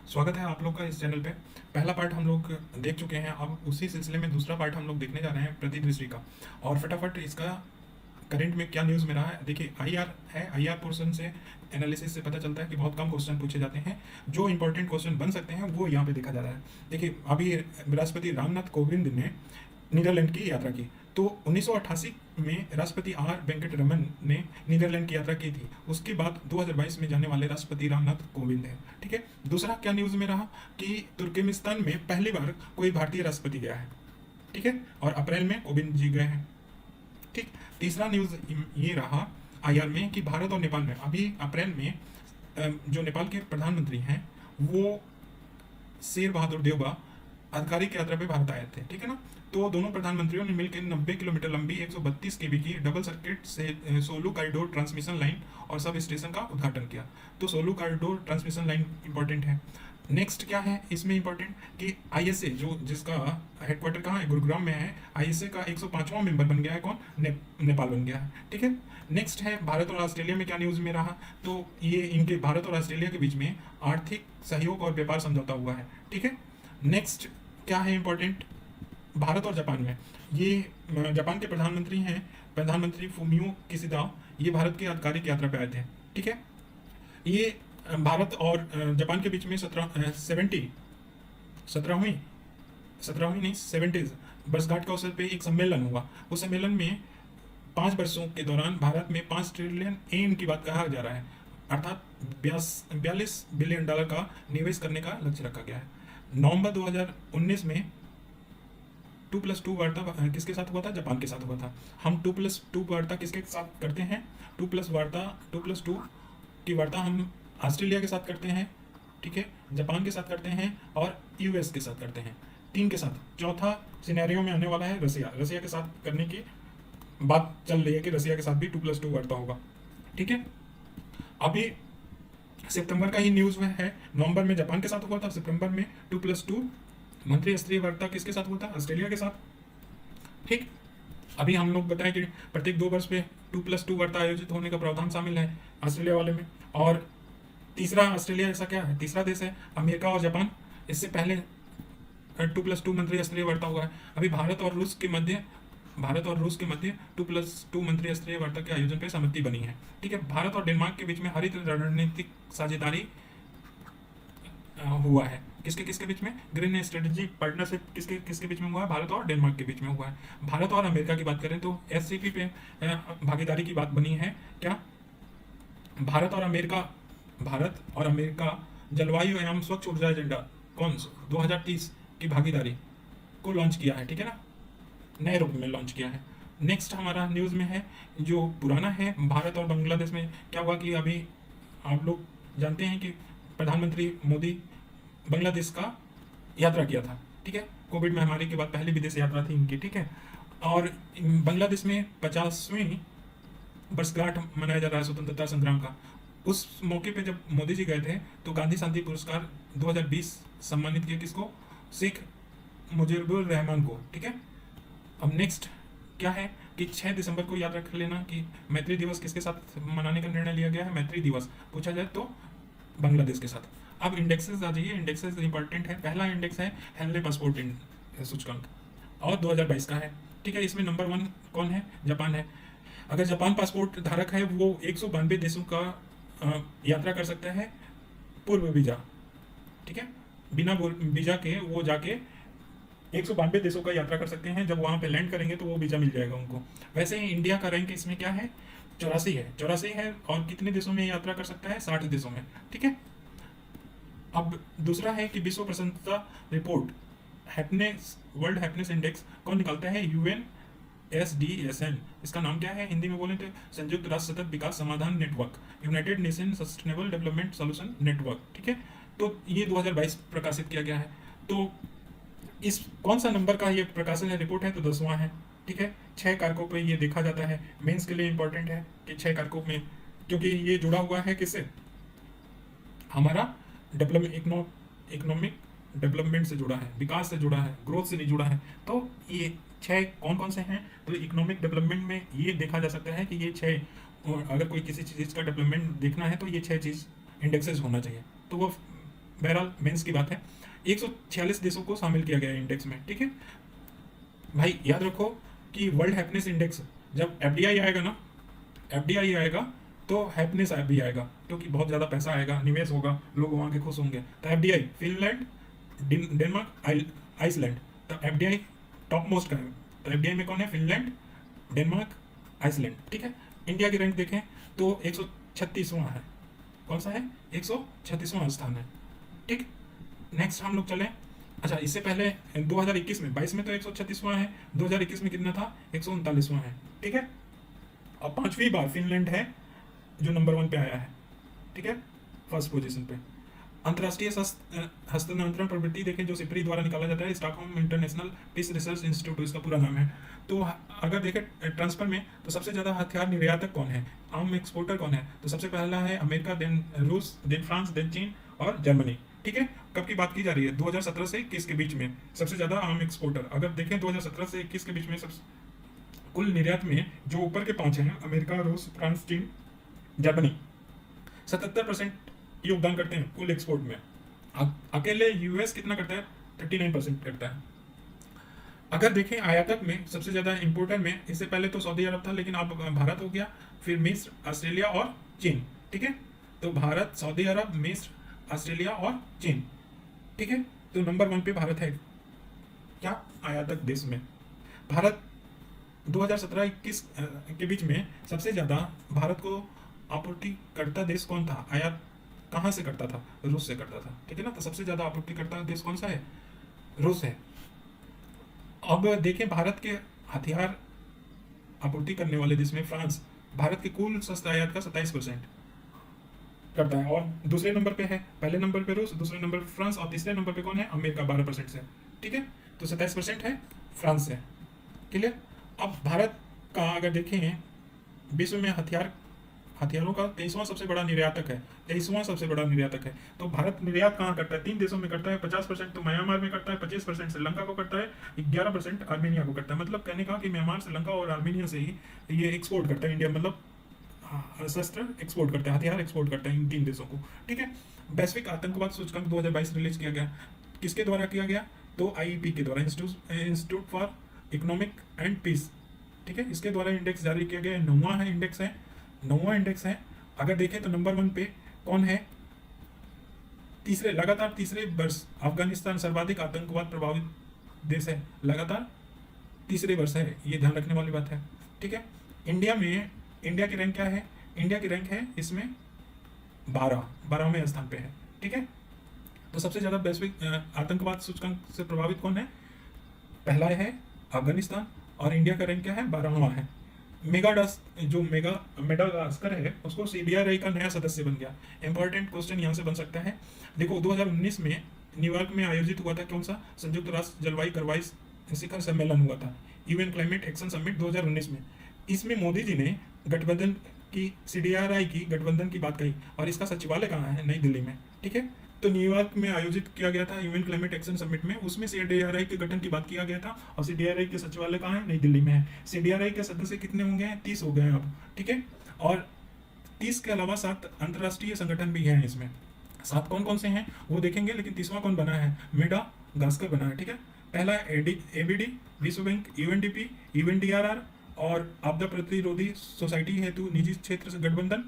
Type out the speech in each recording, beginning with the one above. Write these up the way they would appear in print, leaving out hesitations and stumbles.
स्वागत है आप लोग का इस चैनल पे। पहला पार्ट हम लोग देख चुके हैं, अब उसी सिलसिले में दूसरा पार्ट हम लोग देखने जा रहे हैं प्रतिदृष्टि का। और फटाफट इसका करंट में क्या न्यूज़ में रहा है देखिए। आईआर है, आईआर पोर्शन से एनालिसिस से पता चलता है कि बहुत कम क्वेश्चन पूछे जाते हैं, जो इंपॉर्टेंट क्वेश्चन बन सकते हैं वो यहाँ पे देखा जा रहा है। देखिए अभी राष्ट्रपति रामनाथ कोविंद ने नीदरलैंड की यात्रा की, तो 1988 में राष्ट्रपति आर वेंकट रमन ने नीदरलैंड की यात्रा की थी। उसके बाद 2022 में जाने वाले राष्ट्रपति रामनाथ कोविंद हैं। ठीक है, दूसरा क्या न्यूज़ में रहा कि तुर्कमेनिस्तान में पहली बार कोई भारतीय राष्ट्रपति गया है। ठीक है, और अप्रैल में कोविंद जी गए हैं। ठीक, तीसरा न्यूज़ ये रहा आईआर में कि भारत और नेपाल में अभी अप्रैल में जो नेपाल के प्रधानमंत्री हैं वो शेर बहादुर देउबा आधिकारिक यात्रा पे भारत आए थे। ठीक है ना, तो दोनों प्रधानमंत्रियों ने मिलकर 90 किलोमीटर लंबी 132 केवी की डबल सर्किट से सोलू कॉरिडोर ट्रांसमिशन लाइन और सब स्टेशन का उद्घाटन किया। तो सोलू कॉरिडोर ट्रांसमिशन लाइन इंपॉर्टेंट है। नेक्स्ट क्या है इसमें इंपॉर्टेंट कि आईएसए जो जिसका हेडक्वार्टर कहाँ है, गुरुग्राम में है, आईएसए का 105वां मेंबर बन गया है। कौन? नेपाल बन गया है। ठीक है, नेक्स्ट है भारत और ऑस्ट्रेलिया में क्या न्यूज़ में रहा, तो ये इनके भारत और ऑस्ट्रेलिया के बीच में आर्थिक सहयोग और व्यापार समझौता हुआ है। ठीक है, नेक्स्ट क्या है इंपॉर्टेंट, भारत और जापान में ये जापान के प्रधानमंत्री हैं, प्रधानमंत्री फूमियो किशिदा, ये भारत की आधिकारिक यात्रा पे आए थे। ठीक है, ये भारत और जापान के बीच में 17वीं नहीं 70 वर्षगांठ के अवसर पे एक सम्मेलन हुआ। उस सम्मेलन में 5 वर्षों के दौरान भारत में 5 ट्रिलियन एम की बात कहा जा रहा है, अर्थात 42 बिलियन डॉलर का निवेश करने का लक्ष्य रखा गया है। नवंबर 2019 में 2+2 वार्ता किसके साथ हुआ था? जापान के साथ हुआ था। हम 2+2 वार्ता किसके साथ करते हैं? 2+2 की वार्ता हम ऑस्ट्रेलिया के साथ करते हैं, ठीक है, जापान के साथ करते हैं और यूएस के साथ करते हैं, 3 के साथ। चौथा सिनेरियो में आने वाला है रसिया के साथ करने की बात चल रही है कि रसिया के साथ भी 2+2 वार्ता होगा। ठीक है, अभी सितंबर का ही न्यूज़ में है, नवंबर में जापान के साथ हुआ था, सितंबर में 2+2 मंत्री स्तरीय वार्ता किसके साथ हुआ था? ऑस्ट्रेलिया के साथ। ठीक, अभी हम लोग बताएं कि प्रत्येक 2 वर्ष पे 2+2 वार्ता आयोजित होने का प्रावधान शामिल है ऑस्ट्रेलिया वाले में। और तीसरा ऑस्ट्रेलिया ऐसा क्या है, तीसरा देश है अमेरिका और जापान। इससे पहले 2+2 मंत्री स्तरीय वार्ता हुआ है। अभी भारत और रूस के मध्य 2+2 मंत्री स्तरीय वार्ता के आयोजन पर सहमति बनी है। ठीक है, भारत और डेनमार्क के बीच में हरित रणनीतिक साझेदारी हुआ है। किसके किसके बीच में? ग्रीन स्ट्रेटेजिक पार्टनरशिप किसके किसके बीच में हुआ है? भारत और डेनमार्क के बीच में हुआ है। भारत और अमेरिका की बात करें तो एससीपी पे भागीदारी की बात बनी है। क्या? भारत और अमेरिका जलवायु एवं स्वच्छ ऊर्जा एजेंडा कौन 2030 की भागीदारी को लॉन्च किया है। ठीक है ना, नए रूप में लॉन्च किया है। नेक्स्ट हमारा न्यूज़ में है जो पुराना है, भारत और बांग्लादेश में क्या हुआ कि अभी आप लोग जानते हैं कि प्रधानमंत्री मोदी बांग्लादेश का यात्रा किया था। ठीक है, कोविड महामारी के बाद पहली विदेश यात्रा थी इनकी। ठीक है, और बांग्लादेश में 50वीं वर्षगांठ मनाया जा रहा है स्वतंत्रता संग्राम का। उस मौके पे जब मोदी जी गए थे तो गांधी शांति पुरस्कार 2020 सम्मानित किया किसको? शेख मुजीबुर रहमान को। ठीक है, अब नेक्स्ट क्या है कि 6 दिसंबर को याद रख लेना कि मैत्री दिवस किसके साथ मनाने का निर्णय लिया गया है? मैत्री दिवस पूछा जाए तो बांग्लादेश के साथ। अब इंडेक्सेस आ जाइए, इंडेक्सेस इंपॉर्टेंट है। पहला इंडेक्स है हेनले पासपोर्ट सूचकांक और 2022 का है। ठीक है, इसमें नंबर 1 कौन है? जापान है। अगर जापान पासपोर्ट धारक है वो 192 देशों का यात्रा कर सकता है पूर्व वीजा। ठीक है, बिना वीजा के वो जाके 192 देशों का यात्रा कर सकते हैं। जब वहां पे लैंड करेंगे तो वो वीजा मिल जाएगा उनको। वैसे ही इंडिया का रैंक इसमें क्या है? 84 है और कितने देशों में यात्रा कर सकता है? 60 देशों में। ठीक है, अब दूसरा है कि विश्व प्रसन्नता रिपोर्ट वर्ल्ड हैप्पीनेस इंडेक्स कौन निकालता है? UNSDSN। इसका नाम क्या है हिंदी में बोले तो? संयुक्त राष्ट्र सतत विकास समाधान network, United nation sustainable development solution network. ठीक है, तो ये 2022 प्रकाशित किया गया है। तो इस कौन सा नंबर का ये प्रकाशन है, रिपोर्ट है? तो 10वां है। ठीक है, 6 कारकों पे ये देखा जाता है। मेंस के लिए इंपॉर्टेंट है कि 6 कारकों में, क्योंकि ये जुड़ा हुआ है किससे? हमारा इकोनॉमिक डेवलपमेंट से जुड़ा है, विकास से जुड़ा है, ग्रोथ से नहीं जुड़ा है। तो ये 6 कौन कौन से हैं? तो इकोनॉमिक डेवलपमेंट में ये देखा जा सकता है कि ये 6, और अगर कोई किसी चीज़ का डेवलपमेंट देखना है तो ये 6 चीज़ इंडेक्सेस होना चाहिए। तो वो बहरहाल मेंस की बात है, 146 देशों को शामिल किया गया है इंडेक्स में। ठीक है भाई, याद रखो कि वर्ल्ड हैप्पीनेस इंडेक्स, जब एफडीआई आएगा ना, एफडीआई आएगा तो हैप्पीनेस भी आएगा, क्योंकि बहुत ज़्यादा पैसा आएगा, निवेश होगा, लोग वहाँ के खुश होंगे। तो एफडीआई फिनलैंड, डेनमार्क, आइसलैंड, तो एफडीआई टॉप मोस्ट का है। तो एफडीआई में कौन है? Finland, Denmark, Iceland. ठीक है, इंडिया की रैंक देखें तो 136वां है। कौन सा है? 136वां स्थान है। ठीक, नेक्स्ट हम लोग चले। अच्छा, इससे पहले 2021 में, 22 में तो 136वां है, 2021 में कितना था? 139वां है। ठीक है, अब 5वीं बार फिनलैंड है जो नंबर 1 पे आया है। ठीक है, फर्स्ट पोजीशन पे। अंतर्राष्ट्रीय हस्तांतरण प्रवृत्ति देखें जो सिपरी द्वारा निकाला जाता है, Stockholm International Peace Research Institute इसका पूरा नाम है। तो अगर देखें ट्रांसफर में, तो सबसे ज़्यादा हथियार निर्यातक कौन है, आर्म एक्सपोर्टर कौन है? तो सबसे पहला है अमेरिका, देन रूस, देन फ्रांस, देन चीन और जर्मनी। ठीक है, कब की बात की जा रही है? 2017 से 21 के बीच में सबसे ज़्यादा आर्म एक्सपोर्टर। अगर देखें 2017 से 21 के बीच में कुल निर्यात में जो ऊपर के 5 हैं, अमेरिका, रूस, फ्रांस, चीन, जर्मनी, 77% योगदान करते हैं कुल एक्सपोर्ट में। अकेले यूएस कितना करता है? 39% करता है। अगर देखें आयातक में, सबसे ज्यादा इंपोर्टर में, इससे पहले तो सऊदी अरब था, लेकिन अब भारत हो गया, फिर मिस्र, ऑस्ट्रेलिया और चीन। ठीक है, तो भारत, सऊदी अरब, मिस्र, ऑस्ट्रेलिया और चीन। ठीक है, तो नंबर 1 पे भारत है क्या? आयातक देश में। भारत 2017-21 के बीच में सबसे ज्यादा भारत को आपूर्तिकर्ता देश कौन था? आयात कहाँ से करता था? रूस से करता था। ठीक है ना, तो सबसे ज्यादा आपूर्तिकर्ता देश कौन सा है? रूस है। अब देखें भारत के हथियार आपूर्ति करने वाले देश में फ्रांस भारत के कुल सस्ता आयात का 27% करता है, और दूसरे नंबर पे है, पहले नंबर पे रूस, दूसरे नंबर पे फ्रांस, और तीसरे नंबर पे कौन है? अमेरिका 12% से। ठीक है, तो 27% है फ्रांस से। क्लियर। अब भारत का अगर देखें विश्व में हथियारों का 23वां सबसे बड़ा निर्यातक है, 23वां सबसे बड़ा निर्यातक है। तो भारत निर्यात कहाँ करता है? 3 देशों में करता है, 50% तो म्यांमार में करता है, 25% श्रीलंका को करता है, 11% आर्मेनिया को करता है। मतलब कहने का कि म्यांमार, श्रीलंका और आर्मेनिया से ही ये एक्सपोर्ट करता है इंडिया, मतलब शस्त्र एक्सपोर्ट करता है, हथियार एक्सपोर्ट करता है इन 3 देशों को। ठीक है, वैश्विक आतंकवाद सूचकांक 2022 रिलीज किया गया, किसके द्वारा किया गया? तो आईईपी के द्वारा, Institute for Economic and Peace. ठीक है, इसके द्वारा इंडेक्स जारी किया गया है, 9वां इंडेक्स है। अगर देखें तो नंबर 1 पे कौन है? लगातार तीसरे वर्ष अफगानिस्तान सर्वाधिक आतंकवाद प्रभावित देश है, लगातार तीसरे वर्ष है, ये ध्यान रखने वाली बात है। ठीक है, इंडिया की रैंक क्या है? इंडिया की रैंक है इसमें 12वें स्थान पे है। ठीक है, तो सबसे ज्यादा वैश्विक आतंकवाद सूचकांक से प्रभावित कौन है? पहला है अफगानिस्तान, और इंडिया का रैंक क्या है? 12वां है। मेडागास्कर है, उसको सीडीआरआई का नया सदस्य बन गया। इंपॉर्टेंट क्वेश्चन यहाँ से बन सकता है। देखो 2019 में न्यूयॉर्क में आयोजित हुआ था कौन सा? संयुक्त राष्ट्र जलवायु कार्रवाई शिखर सम्मेलन हुआ था, यूएन क्लाइमेट एक्शन समिट 2019 में। इसमें मोदी जी ने गठबंधन की, सीडीआरआई की गठबंधन की बात कही, और इसका सचिवालय कहाँ है? नई दिल्ली में। ठीक है, तो न्यूयॉर्क में आयोजित किया गया था यूएन क्लाइमेट एक्शन समिट में, उसमें सीडीआरआई के गठन की बात किया गया था, और सीडीआरआई के सचिवालय कहाँ है? नई दिल्ली में है। सीडीआरआई के सदस्य कितने होंगे? 30 हो गए हैं अब। ठीक है, और 30 के अलावा 7 अंतर्राष्ट्रीय संगठन भी हैं इसमें। 7 कौन कौन से हैं वो देखेंगे, लेकिन 30वां कौन बना है? मेडागास्कर बना है। ठीक है, पहला एबीडी, विश्व बैंक, यूएनडीपी, यूएनडीआरआर, और आपदा प्रतिरोधी सोसाइटी हेतु निजी क्षेत्र से गठबंधन,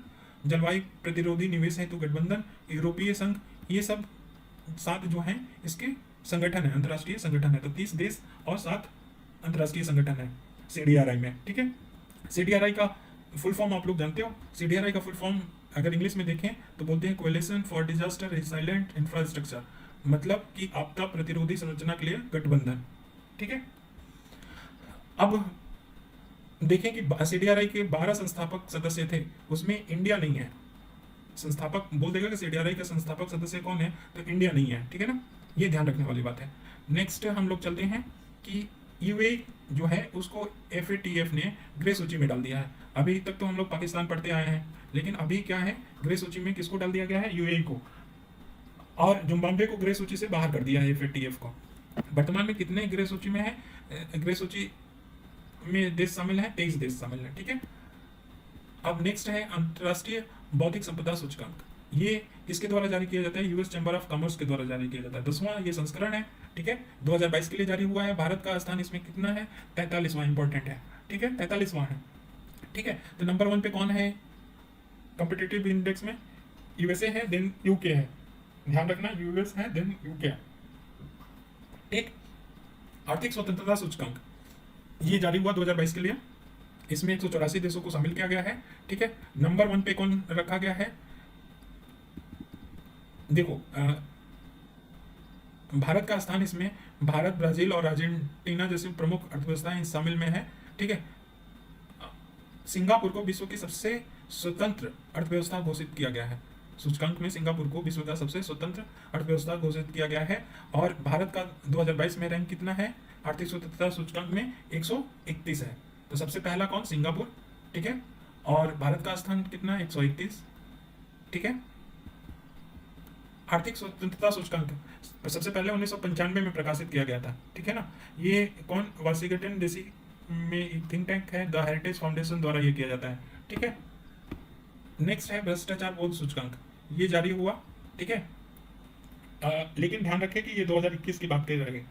जलवायु प्रतिरोधी निवेश हेतु गठबंधन, यूरोपीय संघ। ये सब 7 जो हैं इसके संगठन है, अंतर्राष्ट्रीय संगठन है। तो 30 देश और 7 अंतर्राष्ट्रीय संगठन है सीडीआरआई में। ठीक है, सीडीआरआई का फुल फॉर्म आप लोग जानते हो। सीडीआरआई का फुल फॉर्म अगर इंग्लिश में देखें तो बोलते हैं coalition for disaster resilient infrastructure, मतलब कि आपदा प्रतिरोधी संरचना के लिए गठबंधन। ठीक है, अब देखें कि सीडीआरआई के 12 संस्थापक सदस्य थे, उसमें इंडिया नहीं है। संस्थापक बोल देगा कि सीडीआरआई का संस्थापक सदस्य कौन है, तो इंडिया नहीं है। ठीक है ना, ये ध्यान रखने वाली बात है। नेक्स्ट हम लोग चलते हैं कि यूएई जो है उसको एफएटीएफ ने ग्रे सूची में डाल दिया है। अभी तक तो हम लोग पाकिस्तान पढ़ते आए हैं, लेकिन अभी क्या है, ग्रे सूची में किसको डाल दिया गया है? यूएई को, और जिम्बाब्वे को ग्रे सूची से बाहर कर दिया है एफएटीएफ को। वर्तमान में कितने ग्रे सूची में है? ग्रे सूची में देश शामिल है, 23 देश शामिल है। ठीक है, अब नेक्स्ट है अंतर्राष्ट्रीय बौद्धिक संपदा सूचकांक। ये किसके द्वारा जारी किया जाता है? यूएस चैम्बर ऑफ कॉमर्स के द्वारा जारी किया जाता है। 10वां ये संस्करण है, ठीक है, 2022 के लिए जारी हुआ है। भारत का स्थान इसमें कितना है? 43वां, इंपॉर्टेंट है, ठीक है, 43वां है, ठीक है। तो नंबर 1 पे कौन है कॉम्पिटिटिव इंडेक्स में? यूएसए है, देन यूके है, ध्यान रखना, यूएस है देन यूके है, ठीक। आर्थिक स्वतंत्रता सूचकांक ये जारी हुआ 2022 के लिए, इसमें 184 देशों को शामिल किया गया है, ठीक है। नंबर 1 पे कौन रखा गया है? देखो भारत का स्थान इसमें भारत, ब्राजील और अर्जेंटीना जैसी प्रमुख अर्थव्यवस्थाएं शामिल में है, ठीक है। सिंगापुर को विश्व की सबसे स्वतंत्र अर्थव्यवस्था घोषित किया गया है। सूचकांक में सिंगापुर को विश्व का सबसे स्वतंत्र अर्थव्यवस्था घोषित किया गया है। और भारत का 2022 में रैंक कितना है आर्थिक स्वतंत्रता सूचकांक में? 131 है। तो सबसे पहला कौन? सिंगापुर, ठीक है। और भारत का स्थान कितना? 131, ठीक है। आर्थिक स्वतंत्रता सूचकांक सबसे पहले 1995 में प्रकाशित किया गया था, ठीक है ना। ये कौन? वाशिंगटन डीसी में एक थिंक टैंक है, द हेरिटेज फाउंडेशन द्वारा ये किया जाता है, ठीक है। नेक्स्ट है भ्रष्टाचार बोध सूचकांक, ये जारी हुआ, ठीक है। लेकिन ध्यान रखें कि ये 2021 की बात कर रहे हैं,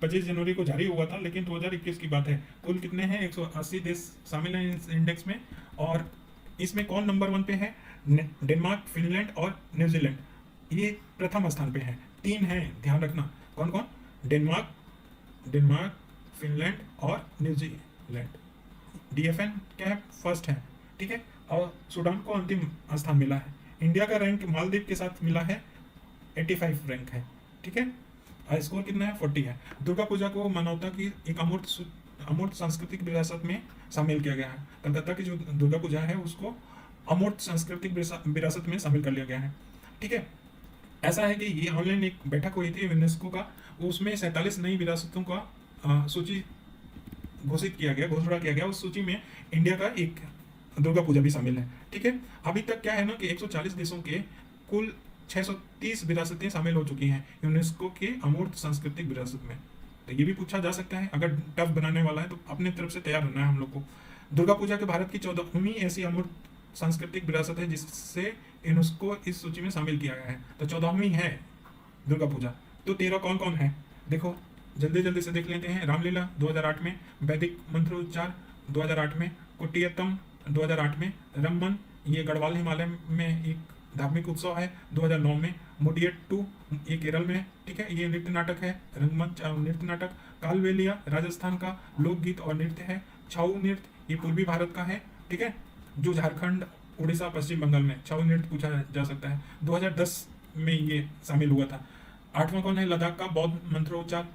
25 जनवरी को जारी हुआ था, लेकिन 2021 की बात है। कुल कितने हैं? 180 देश शामिल हैं इस इंडेक्स में। और इसमें कौन नंबर 1 पे है? डेनमार्क, फिनलैंड और न्यूजीलैंड, ये प्रथम स्थान पे है। 3 हैं, ध्यान रखना, कौन कौन? डेनमार्क, फिनलैंड और न्यूजीलैंड। डीएफएन क्या है? फर्स्ट है, ठीक है। और सूडान को अंतिम स्थान मिला है। इंडिया का रैंक मालदीव के साथ मिला है, 85 रैंक है, ठीक है। और स्कोर कितना है? 40 है। दुर्गा पूजा को मानवता की एक अमूर्त सांस्कृतिक विरासत में शामिल किया गया है। कलकत्ता की जो दुर्गा पूजा है उसको अमूर्त सांस्कृतिक विरासत में शामिल कर लिया गया है, ठीक है। ऐसा है कि ये ऑनलाइन एक बैठक हुई थी यूनेस्को का, उसमें 47 नई विरासतों का सूची घोषित किया गया, घोषणा किया गया। उस सूची में इंडिया का एक दुर्गा पूजा भी शामिल है, ठीक है। अभी तक क्या है ना कि 140 देशों के कुल 630 विरासतें शामिल हो चुकी हैं यूनेस्को के अमूर्त सांस्कृतिक विरासत में। तो ये भी पूछा जा सकता है, अगर टफ बनाने वाला है तो अपने तरफ से तैयार रहना है हम लोग को। दुर्गा पूजा के भारत की 14वीं ऐसी अमूर्त सांस्कृतिक विरासत है जिससे यूनेस्को इस सूची में शामिल किया गया है। तो 14वीं है दुर्गा पूजा। तो 13 कौन कौन है? देखो जल्दी जल्दी से देख लेते हैं। रामलीला 2008 में, वैदिक मंत्रोच्चार 2008 में, कुटियात्तम 2008 में, रमन ये गढ़वाल हिमालय में एक धार्मिक उत्सव है 2009 में, मुडियट्टू ये केरल में, ठीक है, ये नृत्य नाटक है, रंगमंच नृत्य नाटक। कालबेलिया राजस्थान का लोकगीत और नृत्य है। छाऊ नृत्य ये पूर्वी भारत का है, ठीक है, जो झारखंड, उड़ीसा, पश्चिम बंगाल में छाऊ नृत्य पूछा जा सकता है। 2010 में ये शामिल हुआ था। 8वां कौन है? लद्दाख का बौद्ध मंत्रोच्चार,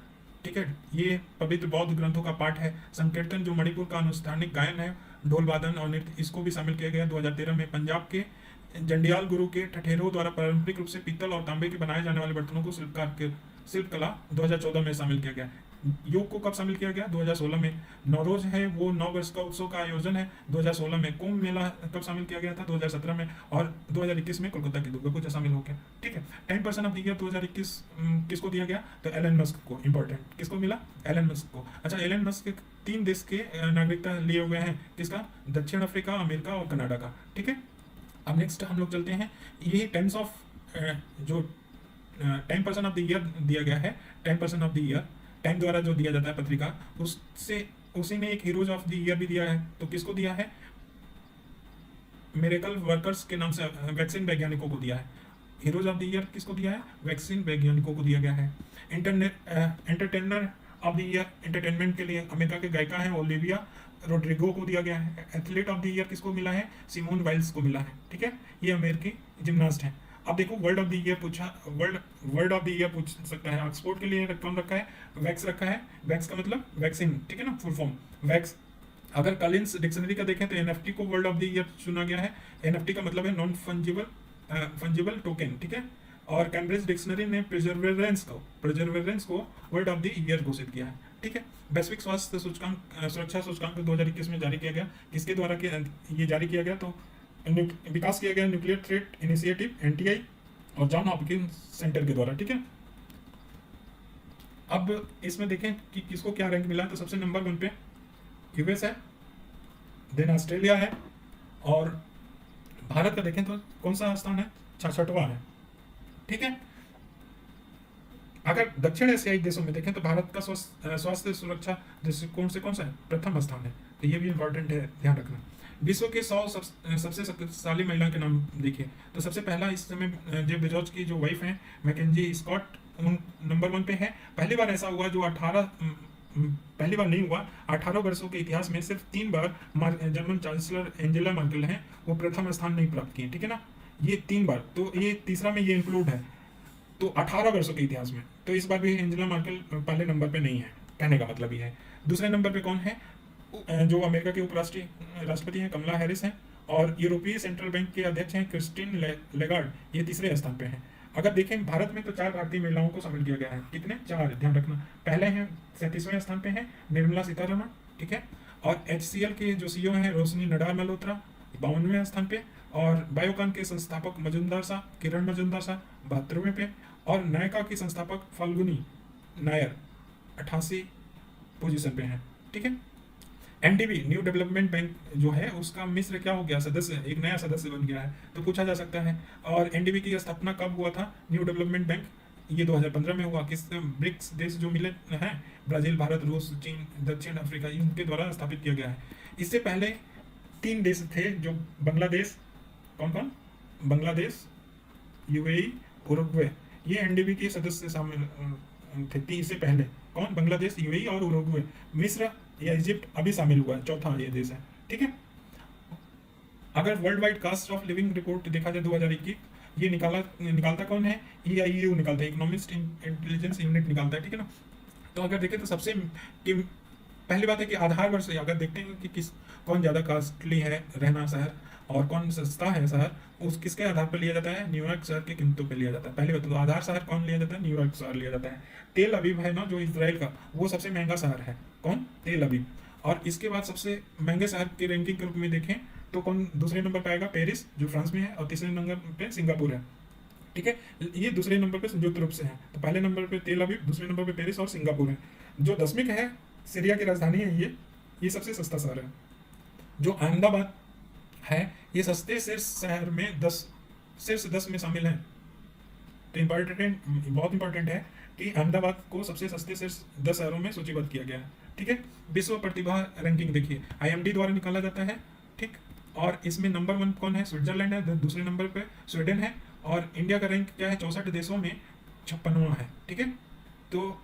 ठीक है, ये पवित्र बौद्ध ग्रंथों का पाठ है। संकीर्तन जो मणिपुर का अनुष्ठानिक गायन है, ढोल वादन और नृत्य, इसको भी शामिल किया गया 2013 में। पंजाब के जंडियाल गुरु के ठठेरों द्वारा पारंपरिक रूप से पीतल और तांबे के बनाए जाने वाले बर्तनों को शिल्पकला 2014 में शामिल किया गया। योग को कब शामिल किया गया? 2016 में। नवरोज है वो 9 वर्ष का उत्सव का आयोजन है 2016 में। कुंभ मेला कब शामिल किया गया था? 2017 में। और 2021 में कोलकाता की दुर्गा पूजा शामिल हो गया, ठीक है। 10% ऑफ द ईयर 2021 किसको दिया गया? तो एलन मस्क को। इंपॉर्टेंट, किसको मिला? एलन मस्क को। अच्छा, एलन मस्क 3 देश के नागरिकता लिए हुए हैं, किसका? दक्षिण अफ्रीका, अमेरिका और कनाडा का, ठीक है। अब नेक्स्ट हम लोग चलते हैं, ये टाइम्स ऑफ जो 10% ऑफ द ईयर दिया गया है, 10% ऑफ द ईयर टाइम द्वारा जो दिया जाता है पत्रिका, उससे उसी ने एक हीरोज ऑफ द ईयर भी दिया है। तो किसको दिया है? मिरेकल वर्कर्स के नाम से वैक्सीन वैज्ञानिकों को दिया है। हीरोज ऑफ द ईयर किसको दिया है? वैक्सीन वैज्ञानिकों को दिया गया है। Entertainer of the year entertainment के लिए अमेरिका के गायिका है ओलिविया रोड्रिगो को दिया गया है। एथलीट ऑफ द ईयर किसको मिला है? सिमोन वाइल्स को मिला है, ठीक है, ये अमेरिकी जिम्नास्ट है। अब देखो वर्ड ऑफ द ईयर पूछा, वर्ड ऑफ द ईयर पूछ सकता है। ऑक्सफोर्ड के लिए कौन रखा है? वैक्स रखा है। वैक्स का मतलब वैक्सीन, ठीक है ना, फुल फॉर्म वैक्स। अगर कॉलिंस डिक्शनरी का देखें तो एनएफटी को वर्ड ऑफ द ईयर चुना गया है। एनएफटी का मतलब है नॉन फंजिबल टोकन, ठीक है। और कैम्ब्रिज डिक्शनरी ने प्रिजर्वेरेंस को वर्ड ऑफ द ईयर घोषित किया है, ठीक है। वैश्विक स्वास्थ्य सूचकांक सुरक्षा सूचकांक 2021 में जारी किया गया। किसके द्वारा ये जारी किया गया? तो विकास किया गया न्यूक्लियर थ्रेट इनिशिएटिव एनटीआई और जॉन हॉपकिंस सेंटर के द्वारा, ठीक है। अब इसमें देखें कि किसको क्या रैंक मिला। तो सबसे नंबर 1 पे यूएस है, देन ऑस्ट्रेलिया है, और भारत का देखें तो कौन सा स्थान है? 66वां है। ठीक है। अगर दक्षिण एशियाई देशों में देखें तो भारत का स्वास्थ्य सुरक्षा दृष्टिकोण से कौन सा है, प्रथम स्थान है। तो ये भी इंपॉर्टेंट है, ध्यान रखना। विश्व के 100 सबसे शक्तिशाली महिला के नाम देखिए। तो सबसे पहला इस समय जेफ बेजोस की जो वाइफ है मैकेंजी स्कॉट, उन नंबर 1 पे है। पहली बार ऐसा हुआ जो 18 पहली बार नहीं हुआ, 18 वर्षों के इतिहास में सिर्फ 3 बार जर्मन चांसलर एंजेला मर्केल हैं, वो प्रथम स्थान नहीं प्राप्त किए। ठीक है ना, ये 3 बार, तो ये तीसरा में ये इंक्लूड है। तो 18 वर्षों के इतिहास में, तो इस बार भी एंजेला मर्केल पहले नंबर पे नहीं है, कहने का मतलब ये है। दूसरे नंबर पे कौन है, जो अमेरिका के राष्ट्रपति हैं कमला हैरिस हैं, और यूरोपीय सेंट्रल बैंक के अध्यक्ष हैं क्रिस्टीन लेगार्ड, ये तीसरे स्थान पे हैं। अगर देखें भारत में तो 4 भारतीय महिलाओं को शामिल किया गया है। कितने, 4, ध्यान रखना। पहले हैं 37वें स्थान पे हैं निर्मला सीतारमण। ठीक है। और HCL के जो CEO हैं रोशनी नडार मल्होत्रा 52वें स्थान पे, और बायोकॉन के संस्थापक मजुमदार शाह, किरण मजुमदार शाह 72वें पे, और नायका की संस्थापक फाल्गुनी नायर 88 पोजीशन पे हैं। ठीक है। NDB न्यू डेवलपमेंट बैंक जो है उसका मिस्र क्या हो गया, सदस्य, एक नया सदस्य बन गया है, तो पूछा जा सकता है। और NDB की स्थापना कब हुआ था, न्यू डेवलपमेंट बैंक, ये 2015 में हुआ। किस ब्रिक्स देश जो मिले हैं, ब्राजील, भारत, रूस, चीन, दक्षिण अफ्रीका, इनके द्वारा स्थापित किया गया है। इससे पहले 3 देश थे, जो बांग्लादेश, कौन कौन, बांग्लादेश, UAE, उरुग्वे, ये NDB के सदस्य शामिल थे। 3 से पहले कौन, बांग्लादेश, UAE और उरुग्वे। मिस्र या इजिप्ट अभी शामिल हुआ है, चौथा ये देश है। ठीक है। अगर world wide cost of living report देखा जाए 2021, ये निकालता कौन है, EIU निकालता है, इकोनॉमिस्ट इंटेलिजेंस यूनिट निकालता है। ठीक है ना। तो अगर देखें तो सबसे कि पहली बात है कि आधार वर्ष से अगर देखते हैं कि कौन ज़्यादा कास्टली है रहना शहर, और कौन सस्ता है शहर, उस किसके आधार पर लिया जाता है, न्यूयॉर्क शहर के कीमतों पर लिया जाता है। पहली बात तो आधार शहर कौन लिया जाता है, न्यूयॉर्क शहर लिया जाता है। तेल अवीव है ना जो इजराइल का, वो सबसे महंगा शहर है, कौन, तेल अवीव। और इसके बाद सबसे महंगे शहर की रैंकिंग के रूप में देखें तो कौन दूसरे नंबर पर आएगा, पेरिस जो फ्रांस में है, और तीसरे नंबर पे सिंगापुर है। ठीक है। ये दूसरे नंबर पे संयुक्त रूप से है। तो पहले नंबर पे तेल अवीव, दूसरे नंबर पे पेरिस और सिंगापुर है। जो 10वीं का है, सीरिया की राजधानी है ये सबसे सस्ता शहर है। जो अहमदाबाद है, ये सस्ते शीर्ष शहर में शीर्ष 10 में शामिल है। तो बहुत इंपॉर्टेंट है कि अहमदाबाद को सबसे सस्ते शीर्ष 10 शहरों में सूचीबद्ध किया गया है। ठीक है। विश्व प्रतिभा रैंकिंग देखिए, IMD द्वारा निकाला जाता है। ठीक। और इसमें नंबर 1 कौन है, स्विट्जरलैंड है, दूसरे नंबर पे स्वीडन है, और इंडिया का रैंक क्या है, 64 देशों में 56वां है। ठीक है। तो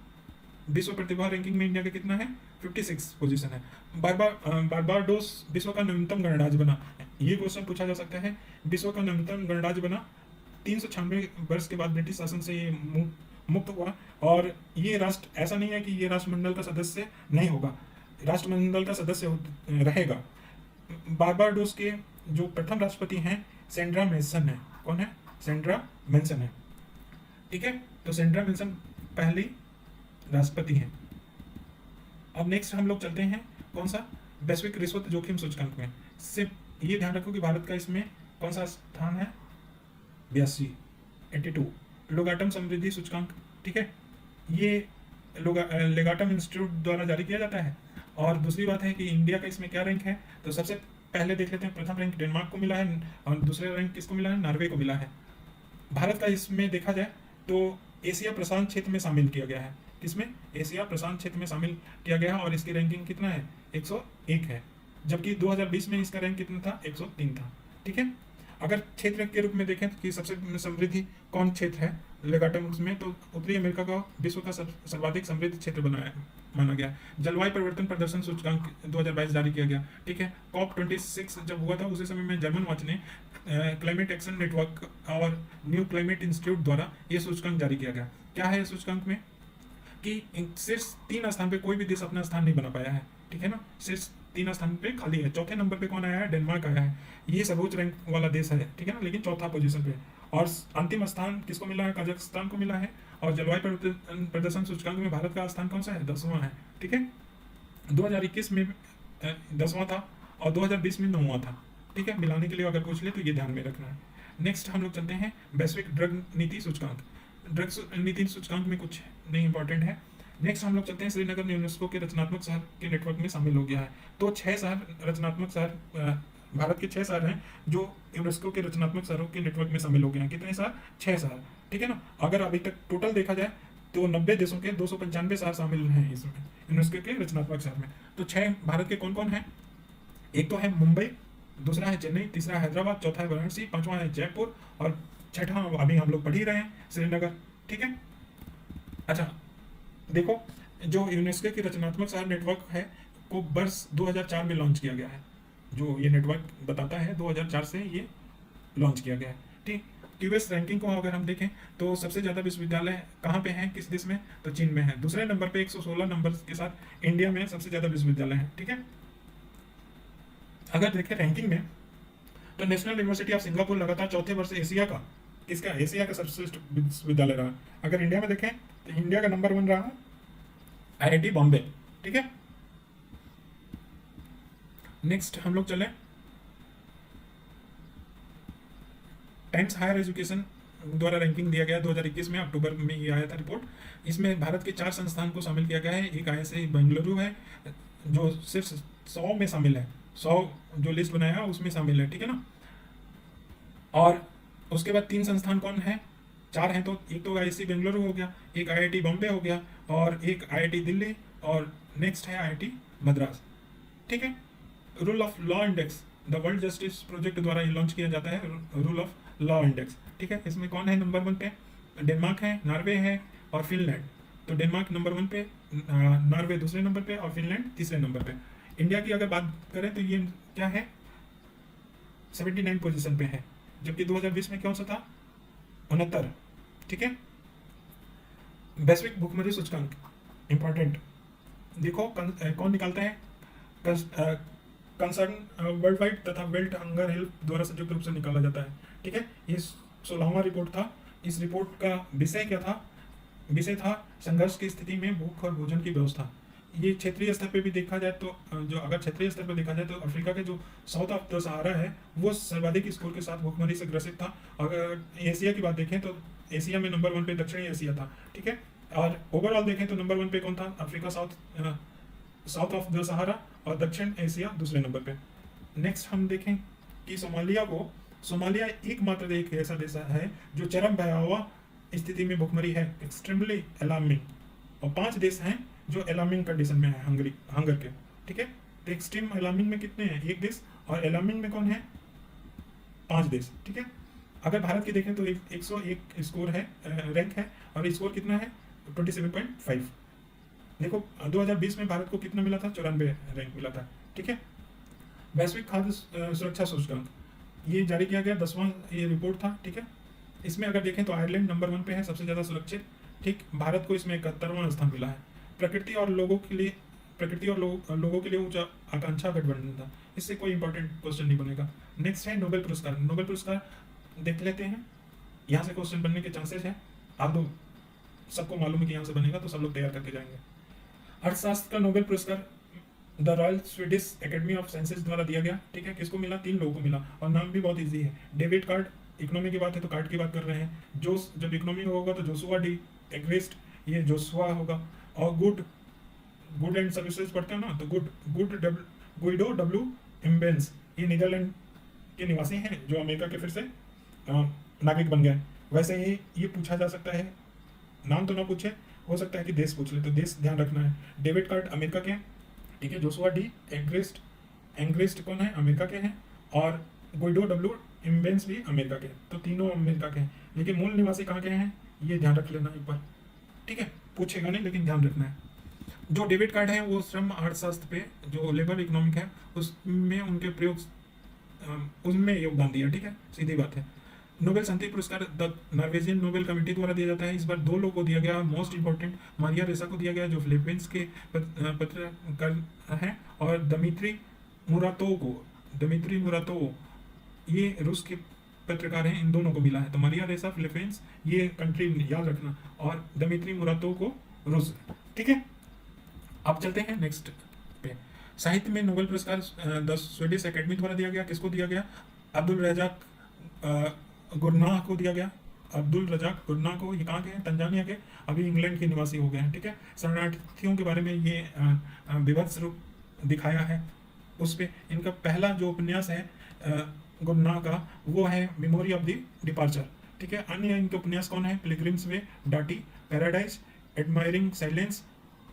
विश्व प्रतिभा रैंकिंग में इंडिया का कितना है, 56 पोजीशन है। बारबाडोस विश्व का नवीनतम गणराज्य बना, ये क्वेश्चन पूछा जा सकता है। विश्व का नवीनतम गणराज्य बना 396 वर्ष के बाद ब्रिटिश शासन से ये मुक्त हुआ। और ये राष्ट्र, ऐसा नहीं है कि ये राष्ट्रमंडल का सदस्य नहीं होगा, राष्ट्रमंडल का सदस्य रहेगा। बारबाडोस के जो प्रथम राष्ट्रपति हैं सेंड्रा मेसन है, कौन है, सेंड्रा मेसन है। ठीक है। तो सेंड्रा मेसन पहली राष्ट्रपति हैं। अब नेक्स्ट हम लोग चलते हैं कौन सा, वैश्विक रिश्वत जोखिम सूचकांक में। सिर्फ ये ध्यान रखो कि भारत का इसमें कौन सा स्थान है, 82 लोगाटम समृद्धि सूचकांक। ठीक है। ये लेगाटम इंस्टीट्यूट द्वारा जारी किया जाता है। और दूसरी बात है कि इंडिया का इसमें क्या रैंक है, तो सबसे पहले देख लेते हैं, प्रथम रैंक डेनमार्क को मिला है, और दूसरे रैंक किसको मिला है, नॉर्वे को मिला है। भारत का इसमें देखा जाए तो एशिया प्रशांत क्षेत्र में शामिल किया गया है। किसमें, एशिया प्रशांत क्षेत्र में शामिल किया गया है, और इसकी रैंकिंग कितना है, 101 है, जबकि 2020 में इसका रैंक कितना था, 103 था। ठीक है। अगर क्षेत्र के रूप में देखें कि सबसे समृद्धि कौन क्षेत्र है लेगाटम में, तो उत्तरी अमेरिका का विश्व का सर्वाधिक समृद्ध क्षेत्र माना गया। जलवायु परिवर्तन प्रदर्शन सूचकांक 2022 जारी किया गया। ठीक है। COP26 जब हुआ था उसी समय में जर्मन वॉच ने क्लाइमेट एक्शन नेटवर्क और न्यू क्लाइमेट इंस्टीट्यूट द्वारा ये सूचकांक जारी किया गया। क्या है इस सूचकांक में कि शीर्ष 3 स्थान पे कोई भी देश अपना स्थान नहीं बना पाया है। ठीक है ना, शीर्ष 3 स्थान पे खाली है। चौथे नंबर पे कौन आया है, डेनमार्क आया है, ये सर्वोच्च रैंक वाला देश है। ठीक है ना, लेकिन चौथा पोजीशन पे। और अंतिम स्थान किसको मिला है, कजाकिस्तान को मिला है। और जलवायु प्रदर्शन सूचकांक में भारत का स्थान कौन सा है, 10वां है। ठीक है। 2021 में 10वां था, और 2020 में 9वां था। ठीक है। मिलाने के लिए अगर पूछ ले तो ये ध्यान में रखना है। नेक्स्ट हम लोग चलते हैं वैश्विक ड्रग नीति सूचकांक। ड्रग नीति सूचकांक में कुछ नहीं इंपॉर्टेंट है। नेक्स्ट हम लोग चलते हैं, श्रीनगर यूनेस्को के रचनात्मक शहर के नेटवर्क में शामिल हो गया है। तो 6 शहर रचनात्मक शहर भारत के 6 शहर हैं जो यूनेस्को के रचनात्मक शहरों के नेटवर्क में शामिल हो गए हैं। कितने शहर? 6 शहर, ठीक है ना। अगर अभी तक टोटल देखा जाए तो 90 देशों के 295 शहर शामिल हैं इसमें, यूनेस्को के रचनात्मक शहर में। तो 6 भारत के कौन कौन हैं? एक तो है मुंबई, दूसरा है चेन्नई, तीसरा हैदराबाद, चौथा है वाराणसी, पांचवा है जयपुर और छठा अभी हम लोग पढ़ ही रहे हैं श्रीनगर, ठीक है। अच्छा देखो, जो यूनेस्को की रचनात्मक शहर नेटवर्क है को वर्ष 2004 में लॉन्च किया गया है। जो ये नेटवर्क बताता है 2004 से ये लॉन्च किया गया है, ठीक। क्यूएस रैंकिंग को अगर हम देखें तो सबसे ज्यादा विश्वविद्यालय कहाँ पे हैं, किस देश में? तो चीन में है। दूसरे नंबर पे 116 नंबर के साथ इंडिया में सबसे ज्यादा विश्वविद्यालय है, ठीक है। अगर देखें रैंकिंग में तो नेशनल यूनिवर्सिटी ऑफ सिंगापुर लगातार चौथे वर्ष एशिया का एशिया का सर्वश्रेष्ठ विश्वविद्यालय रहा। अगर इंडिया में देखें तो इंडिया का नंबर 1 रहा आईआईटी बॉम्बे, ठीक है। नेक्स्ट हम लोग चले टाइम्स हायर एजुकेशन द्वारा रैंकिंग दिया गया 2021 में, अक्टूबर में ये आया था रिपोर्ट। इसमें भारत के 4 संस्थान को शामिल किया गया है। एक आईआईटी बेंगलुरु है जो सिर्फ 100 में शामिल है, 100 जो लिस्ट बनाया है उसमें शामिल है, ठीक है ना। और उसके बाद 3 संस्थान कौन है? 4 हैं, तो एक तो आईआईटी बेंगलुरु हो गया, एक आईआईटी बॉम्बे हो गया और एक आईआईटी दिल्ली और नेक्स्ट है आईआईटी मद्रास, ठीक है। Rule of law index the world justice project द्वारा ये लॉन्च किया जाता है, रूल ऑफ लॉ इंडेक्स, ठीक है। इसमें कौन है नंबर 1 पे? डेनमार्क है, नॉर्वे है और फिनलैंड। तो डेनमार्क नंबर 1 पे, नॉर्वे दूसरे नंबर पे और फिनलैंड तीसरे नंबर पे। इंडिया की अगर बात करें तो ये क्या है, 79 पोजीशन पे है, जबकि 2020 में कौन सा था? 69, ठीक है। वैश्विक भूखमरी सूचकांक इंपॉर्टेंट, देखो कौन निकालता है? कंसर्न वर्ल्ड वाइड तथा वर्ल्ड हंगर हेल्प द्वारा संयुक्त रूप से निकाला जाता है, ठीक है। ये 16वां रिपोर्ट था। इस रिपोर्ट का विषय क्या था? विषय था संघर्ष की स्थिति में भूख और भोजन की व्यवस्था। ये क्षेत्रीय स्तर पे भी देखा जाए तो अगर क्षेत्रीय स्तर पर देखा जाए तो अफ्रीका के जो साउथ ऑफ द सहारा है वो सर्वाधिक स्कोर के साथ भूखमरी से ग्रसित था। अगर एशिया की बात देखें तो एशिया में नंबर 1 पे दक्षिणी एशिया था, ठीक है। और ओवरऑल देखें तो नंबर 1 पे कौन था? Africa, south of the Sahara और दक्षिण एशिया दूसरे नंबर पे। नेक्स्ट हम देखें कि सोमालिया एकमात्र एक ऐसा देश है जो चरम भयावह स्थिति में भूखमरी है, एक्सट्रीमली अलार्मिंग। और 5 देश हैं जो अलार्मिंग कंडीशन में है, हंगर के, ठीक है। तो एक्सट्रीम अलार्मिंग में कितने हैं? 1 देश, और अलार्मिंग में कौन है? 5 देश, ठीक है। अगर भारत की देखें तो 101 स्कोर है, रैंक है, और स्कोर कितना है? 27.5। देखो 2020 में भारत को कितना मिला था? 94 रैंक मिला था, ठीक है। वैश्विक खाद्य सुरक्षा सूचकांक ये जारी किया गया 10वां ये रिपोर्ट था, ठीक है। इसमें अगर देखें तो आयरलैंड नंबर 1 पे है, सबसे ज्यादा सुरक्षित, ठीक। भारत को इसमें 71वां स्थान मिला है। प्रकृति और लोगों के लिए ऊंचा आकांक्षा गठबंधन था। इससे कोई इंपॉर्टेंट क्वेश्चन नहीं बनेगा। नेक्स्ट है नोबेल पुरस्कार। नोबेल पुरस्कार देख लेते हैं, यहाँ से क्वेश्चन बनने के चांसेस है। आप लोग सबको मालूम है कि यहाँ से बनेगा, तो सब लोग तैयार करके जाएंगे। अर्थशास्त्र का नोबेल पुरस्कार the royal Swedish academy of sciences द्वारा दिया गया, ठीक है। किसको मिला? 3 लोगों को मिला, और नाम भी बहुत इजी है। डेविड कार्ड, इकोनॉमी की बात है तो कार्ड की बात कर रहे हैं। जब इकोनॉमी होगा तो जोशुआ डी एग्रेस्ट, ये जोशुआ होगा। और गुड एंड सर्विसेज पढ़ते हो ना, तो गुइडो डब्ल्यू इम्बेंस, ये नीदरलैंड के निवासी हैं जो अमेरिका के फिर से नागरिक बन गए। वैसे ही ये पूछा जा सकता है, नाम तो ना पूछे, हो सकता है कि देश पूछ ले, तो देश ध्यान रखना है। डेविड कार्ड अमेरिका के, ठीक है। जोशुआ डी एंग्रेस्ट कौन है? अमेरिका के हैं। और गुइडो डब्ल्यू इम्बेंस भी अमेरिका के, तो तीनों अमेरिका के हैं। लेकिन मूल निवासी कहाँ के हैं ये ध्यान रख लेना एक बार, ठीक है। पूछेगा नहीं लेकिन ध्यान रखना है। जो डेबिट कार्ड है वो श्रम अर्थशास्त्र पे जो लेबर इकोनॉमिक है उसमें उनके प्रयोग उसमें योगदान दिया, ठीक है, सीधी बात है। नोबेल शांति पुरस्कार द नॉर्वेजियन नोबेल कमेटी द्वारा दिया जाता है। इस बार 2 लोगों को दिया गया, मोस्ट इंपॉर्टेंट मारिया रेसा को दिया गया जो फिलीपींस के पत्रकार हैं, और दमित्री मुरातोव ये रूस के पत्रकार हैं, इन दोनों को मिला है। तो मारिया रेसा फिलीपींस ये कंट्री याद रखना, और दमित्री मुरातोव को रूस, ठीक है। अब चलते हैं नेक्स्ट पे। साहित्य में नोबेल पुरस्कार द स्वीडिश एकेडमी द्वारा दिया गया। किसको दिया गया? अब्दुल रजाक गुरनाह को दिया गया। अब्दुल रजाक गुरनाह को, ये कहाँ के हैं? तंजानिया के, अभी इंग्लैंड के निवासी हो गए हैं, ठीक है। शरणार्थियों के बारे में ये विभत्स रूप दिखाया है। उस पे इनका पहला जो उपन्यास है गुन्ना का, वो है मेमोरी ऑफ द डिपार्चर। ठीक है, अन्य इनके उपन्यास कौन है? Pilgrims Way, Dottie, Paradise, Admiring Silence,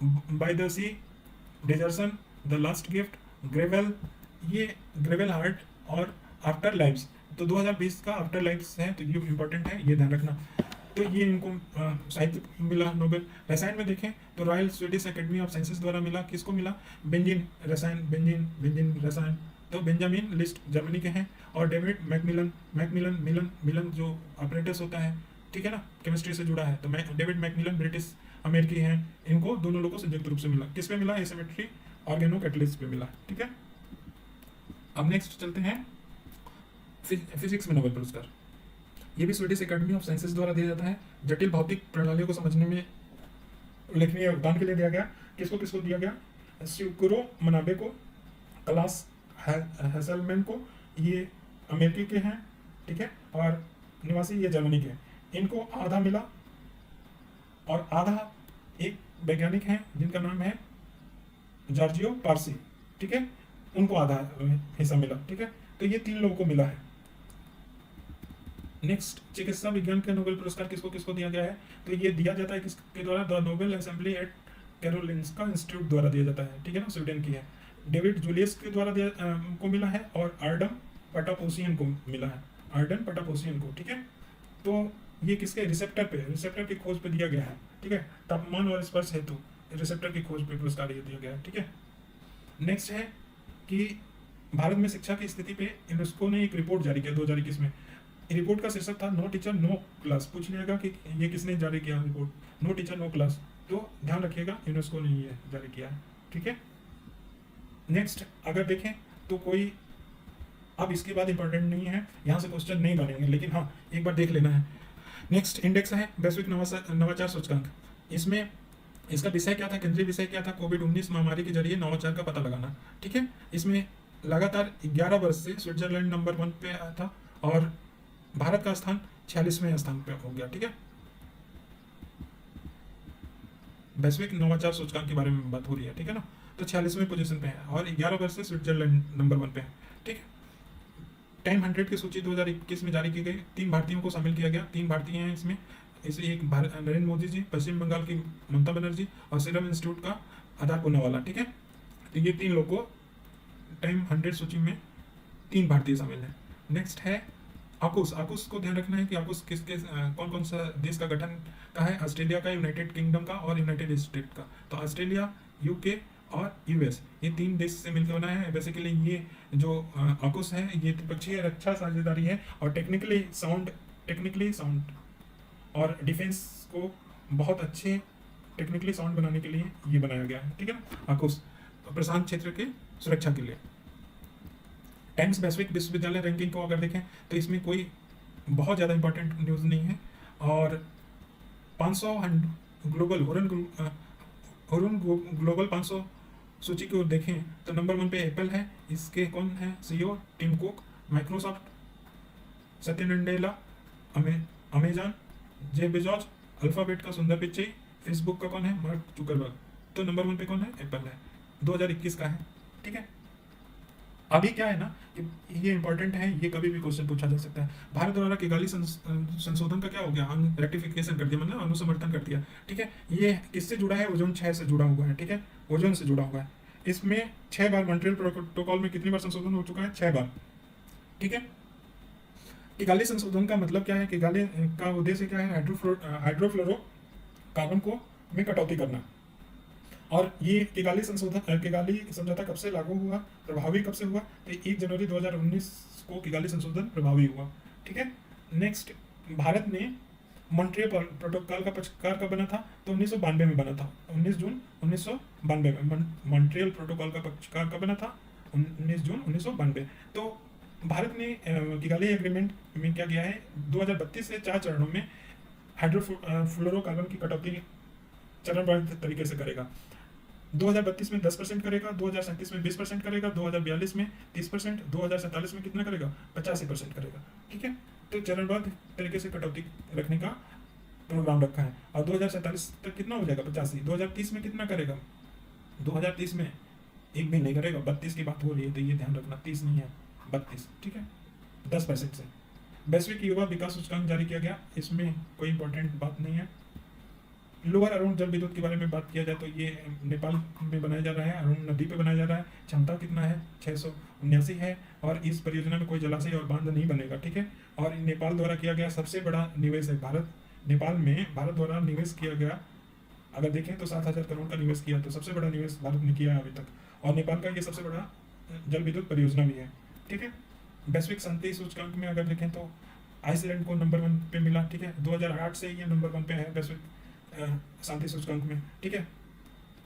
By the Sea, Desertion, The Last Gift, Gravel, ये ग्रेवल हार्ट और आफ्टर लाइव्स। तो 2020 का आफ्टर लाइव्स है, तो ये इंपॉर्टेंट है, ये ध्यान रखना। तो ये इनको साहित्य मिला नोबेल। रसायन में देखें तो royal Swedish academy of sciences द्वारा मिला, किसको मिला? बेंजीन रसायन, बेंजीन रसायन, तो बेंजामिन लिस्ट जर्मनी के हैं, और डेविड मैकमिलन, मिलन जो अपरेटस होता है, ठीक है ना, केमिस्ट्री से जुड़ा है, तो डेविड मैकमिलन ब्रिटिश अमेरिकी हैं। इनको दोनों लोगों को संयुक्त रूप से मिला, किस पे मिला? एसिमेट्री ऑर्गेनो कैटलिस्ट पे मिला। ठीक है, अब नेक्स्ट चलते हैं फिजिक्स में नोबेल पुरस्कार। ये भी स्वीडिश एकेडमी ऑफ साइंसेस द्वारा दिया जाता है। जटिल भौतिक प्रणालियों को समझने में उल्लेखनीय योगदान के लिए दिया गया। किसको किसको दिया गया? स्यूकुरो मनाबे को, क्लास हेसलमैन को, ये अमेरिकी के हैं, ठीक है, और निवासी ये जर्मनी के हैं। इनको आधा मिला, और आधा एक वैज्ञानिक हैं जिनका नाम है जॉर्जियो पारसी, ठीक है, उनको आधा हिस्सा मिला। ठीक है, तो ये 3 लोगों को मिला है। नेक्स्ट, चिकित्सा विज्ञान का नोबेल पुरस्कार किसको किसको दिया गया है? तो ये दिया जाता है किसके द्वारा? The Nobel assembly eight Karolinska institute द्वारा दिया जाता है, ठीक है ना, स्वीडन की है। डेविड जूलियस के द्वारा को मिला है, और आर्डन पटापोसियन को मिला है, आर्डन पटापोसियन को। ठीक है, तो ये किसके? रिसेप्टर की खोज पे दिया गया है। ठीक है, तापमान और स्पर्श हेतु रिसेप्टर की खोज पे पुरस्कार ये दिया गया है। ठीक है, नेक्स्ट है कि भारत में शिक्षा की स्थिति पे यूनेस्को ने एक रिपोर्ट जारी किया 2021 में। रिपोर्ट का शीर्षक था नो टीचर नो क्लास। पूछ लिएगा कि ये किसने जारी किया रिपोर्ट? No teacher no class. तो ध्यान रखिएगा, यूनेस्को ने ये जारी किया है। ठीक है, नेक्स्ट अगर देखें तो कोई, अब इसके बाद इंपॉर्टेंट नहीं है, यहाँ से क्वेश्चन नहीं बनेंगे, लेकिन हाँ एक बार देख लेना है। नेक्स्ट इंडेक्स है वैश्विक नवाचार सूचकांक। इसमें इसका विषय क्या था? केंद्रीय विषय क्या था? कोविड-19 महामारी के जरिए नवाचार का पता लगाना। ठीक है, इसमें लगातार 11 वर्ष से स्विट्जरलैंड नंबर 1 पे आया था, और भारत का स्थान 46वें स्थान पे हो गया। ठीक है, वैश्विक नवाचार सूचकांक के बारे में बात हो रही है, ठीक है ना, तो 46वें पोजीशन पे है, और 11 वर्ष से स्विट्जरलैंड नंबर 1 पे है। ठीक है, टाइम 100 की सूची 2021 में जारी की गई। 3 भारतीयों को शामिल किया गया, 3 भारतीय हैं इसमें। इसे एक नरेंद्र मोदी जी, पश्चिम बंगाल की ममता बनर्जी, और सीरम इंस्टीट्यूट का आधार पूनावाला। ठीक है, तो ये 3 लोग को टाइम 100 सूची में 3 भारतीय शामिल हैं। नेक्स्ट है आकुस। आकुस को ध्यान रखना है कि आकुस किसके कौन कौन सा देश का गठन का है? ऑस्ट्रेलिया का, यूनाइटेड किंगडम का, और यूनाइटेड स्टेट का। तो ऑस्ट्रेलिया, यूके और यूएस, ये 3 देश से मिलकर बना है। बेसिकली ये जो आकुस है ये त्रिपक्षीय रक्षा साझेदारी है, और टेक्निकली साउंड और डिफेंस को बहुत अच्छे टेक्निकली साउंड बनाने के लिए ये बनाया गया है। ठीक है ना, आकुस प्रशांत क्षेत्र के सुरक्षा के लिए। टाइम्स वैश्विक विश्वविद्यालय रैंकिंग को अगर देखें तो इसमें कोई बहुत ज़्यादा इंपॉर्टेंट न्यूज़ नहीं है, और 500 ग्लोबल 500 सूची को देखें तो नंबर 1 पे एप्पल है। इसके कौन है? CEO Tim Cook. Microsoft Satya Nadella, Amazon Jeff Bezos, Alphabet का सुंदर पिचाई, फेसबुक का कौन है? Mark Zuckerberg. तो नंबर 1 पे कौन है? एप्पल है, 2021 का है। ठीक है, अभी क्या है ना कि ये इंपॉर्टेंट है, ये कभी भी क्वेश्चन पूछा जा सकता है। भारत द्वारा किगाली संशोधन का क्या हो गया? रेक्टिफिकेशन कर दिया, मतलब अनुसमर्थन कर दिया। ठीक है, ये किससे जुड़ा है? ओजोन 6 से जुड़ा हुआ है। ठीक है, ओजोन से जुड़ा हुआ है। इसमें 6 बार मॉन्ट्रियल प्रोटोकॉल में कितनी बार संशोधन हो चुका है? 6 बार। ठीक है, किगाली संशोधन का मतलब क्या है? किगाली का उद्देश्य क्या है? हाइड्रोफ्लोरो कार्बन को में कटौती करना। और ये किगाली समझौता कब से लागू हुआ, प्रभावी कब से हुआ? तो 1 जनवरी 2019 को किगाली संशोधन प्रभावी हुआ। ठीक है, नेक्स्ट, भारत ने मॉन्ट्रियल प्रोटोकॉल का पक्षकार कब बना था? तो 1992 में बना था, 19 जून 1992 में। मॉन्ट्रियल प्रोटोकॉल का पक्षकार कब बना था? 19 जून 1992। तो भारत ने किगाली एग्रीमेंट में क्या किया है? 2032 से 4 चरणों में हाइड्रोफ्लोरोकार्बन की कटौती चरणबद्ध तरीके से करेगा। 2032 में 10% करेगा, 2037 में 20% करेगा, 2042 में 30%, 2047 में कितना करेगा? 85% करेगा। ठीक है, तो चरणबद्ध तरीके से कटौती रखने का प्रोग्राम रखा है। और 2047 तक कितना हो जाएगा? 85। 2030 में कितना करेगा? 2030 में एक भी नहीं करेगा, 32 की बात हो रही है, तो ये ध्यान रखना, 30 नहीं है। 32, ठीक है, 10% से। वैश्विक युवा विकास सूचकांक जारी किया गया, इसमें कोई इंपॉर्टेंट बात नहीं है। लोअर अरुण जल विद्युत के बारे में बात किया जाए तो ये नेपाल में बनाया जा रहा है, अरुण नदी पे बनाया जा रहा है। क्षमता कितना है, 679 है, और इस परियोजना में कोई जलाशय और बांध नहीं बनेगा, ठीक है। और नेपाल द्वारा किया गया सबसे बड़ा निवेश है भारत, नेपाल में भारत द्वारा निवेश किया गया, अगर देखें तो 7,000 करोड़ का निवेश किया, तो सबसे बड़ा निवेश भारत ने किया है अभी तक। और नेपाल का ये सबसे बड़ा जल विद्युत परियोजना भी है, ठीक है। वैश्विक शांति सूचकांक में अगर देखें तो आइसलैंड को नंबर 1 पे मिला, ठीक है। 2008 से ये नंबर 1 पे है वैश्विक शांति सूचकांक में, ठीक है।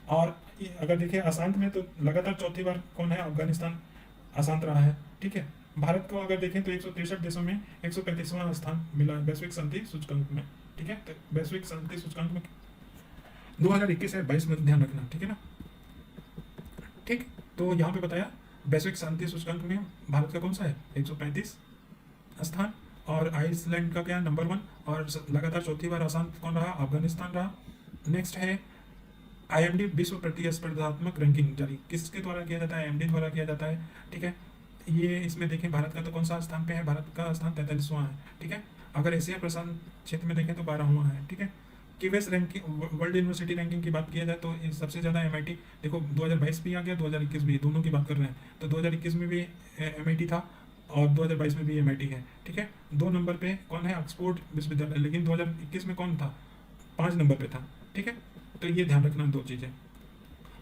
और अगर देखें अशांत में तो लगातार चौथी बार कौन है, अफगानिस्तान अशांत रहा है, ठीक है। भारत को अगर देखें तो 163 देशों में 135वां स्थान मिला है वैश्विक शांति सूचकांक में, ठीक है। तो वैश्विक शांति सूचकांक में 2021 है 22 में ध्यान रखना, ठीक है ना, ठीक। तो यहाँ पे बताया वैश्विक शांति सूचकांक में भारत का कौन सा है, 135 स्थान, और आइसलैंड का क्या, नंबर 1, और लगातार चौथी बार अशांत कौन रहा, अफगानिस्तान रहा। नेक्स्ट है IMD विश्व प्रतिस्पर्धात्मक रैंकिंग जारी किसके द्वारा किया जाता है, IMD द्वारा किया जाता है, ठीक है। ये इसमें देखें भारत का तो कौन सा स्थान पे है, भारत का स्थान 43वां है, ठीक है। अगर एशिया प्रशांत क्षेत्र में देखें तो 12वां है, ठीक है। कीवेस रैंकिंग वर्ल्ड यूनिवर्सिटी रैंकिंग की बात किया जाए तो सबसे ज़्यादा MIT, देखो 2022 भी आ गया, 2021 भी, दोनों की बात कर रहे हैं, तो 2021 में भी MIT था और 2022 में भी MIT है, ठीक है। 2 नंबर पे कौन है, ऑक्सफोर्ड विश्वविद्यालय, लेकिन 2021 में कौन था, 5 नंबर पे था, ठीक है। तो ये ध्यान रखना 2 चीज़ें।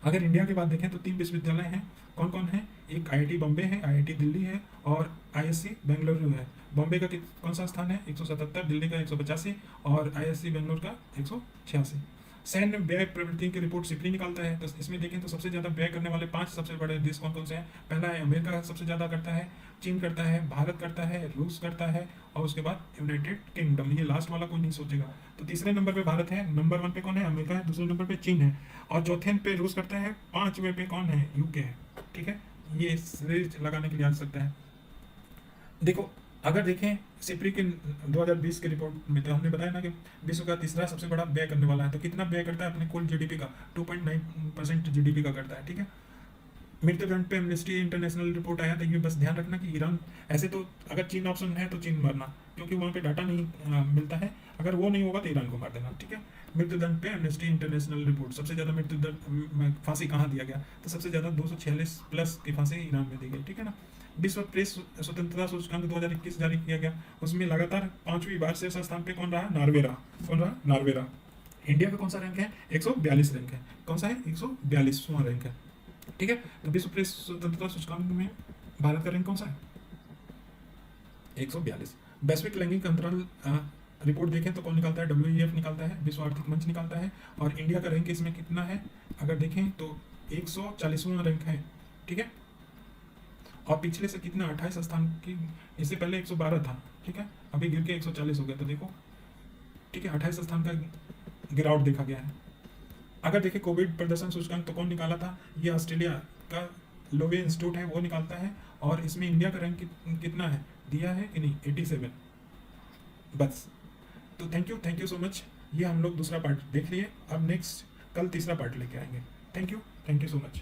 अगर इंडिया की बात देखें तो 3 विश्वविद्यालय हैं, कौन कौन है, एक IIT बॉम्बे है, IIT दिल्ली है, और ISC बेंगलुरु है। बॉम्बे का कौन सा स्थान है, 177, दिल्ली का 185, और ISC बेंगलुरु का 186। सैन्य व्यय प्रवृत्ति की रिपोर्ट सिपली निकालता है, तो इसमें देखें तो सबसे ज़्यादा व्यय करने वाले 5 सबसे बड़े देश कौन कौन से हैं। पहला है अमेरिका, सबसे ज़्यादा करता है, चीन करता है, भारत करता है, रूस करता है, और उसके बाद यूनाइटेड किंगडम, ये लास्ट वाला कोई नहीं सोचेगा। तो तीसरे नंबर पे भारत है, नंबर 1 पे कौन है, अमेरिका है, दूसरे नंबर पे चीन है, और चौथे पे रूस करता है, 5वें पे कौन है, UK है, ठीक है। ये सीरीज लगाने के लिए आ सकता है। देखो अगर देखें सिपरी के 2020 के रिपोर्ट में तो हमने बताया ना कि विश्व का तीसरा सबसे बड़ा व्यय करने वाला है, तो कितना व्यय करता है अपने कुल GDP का, 2.9% GDP का करता है, ठीक है। मृत्यु दंड पे एमनेस्टी इंटरनेशनल रिपोर्ट आया, तो ये बस ध्यान रखना कि ईरान, ऐसे तो अगर चीन ऑप्शन है तो चीन मारना, क्योंकि वहाँ पे डाटा नहीं मिलता है, अगर वो नहीं होगा तो ईरान को मार देना, ठीक है। मृत्यु दंड पे एमनेस्टी इंटरनेशनल रिपोर्ट, सबसे ज़्यादा मृत्यु दंड फांसी कहाँ दिया गया, तो सबसे ज़्यादा 246 प्लस की फांसी ईरान में दी गई, ठीक है ना। विश्व प्रेस स्वतंत्रता सूचकांक 2021 जारी किया गया, उसमें लगातार 5वीं बार शीर्ष स्थान पे कौन रहा, नॉर्वे रहा, कौन रहा, नॉर्वे रहा। इंडिया का कौन सा रैंक है, 142 रैंक है, कौन सा है, 142वां रैंक है, ठीक है। तो विश्व प्रेस स्वतंत्रता सूचकांक में भारत का रैंक कौन सा है, 142। वैश्विक लैंगिक अंतराल रिपोर्ट देखें तो कौन निकालता है, WEF निकालता है, विश्व आर्थिक मंच निकालता है, और इंडिया का रैंक इसमें कितना है, अगर देखें तो 140वां रैंक है, ठीक है। और पिछले से कितना, 28 स्थान की, इससे पहले 112 था, ठीक है, अभी गिर के 140 हो गया, तो देखो, ठीक है, 28 स्थान का गिरावट देखा गया है। अगर देखें कोविड प्रदर्शन सूचकांक तो कौन निकाला था, ये ऑस्ट्रेलिया का लोवे इंस्टीट्यूट है, वो निकालता है, और इसमें इंडिया का रैंक कितना है, दिया है कि नहीं, 87, बस। तो थैंक यू सो मच, ये हम लोग दूसरा पार्ट देख लिए, अब नेक्स्ट कल तीसरा पार्ट लेके आएंगे। Thank you so much.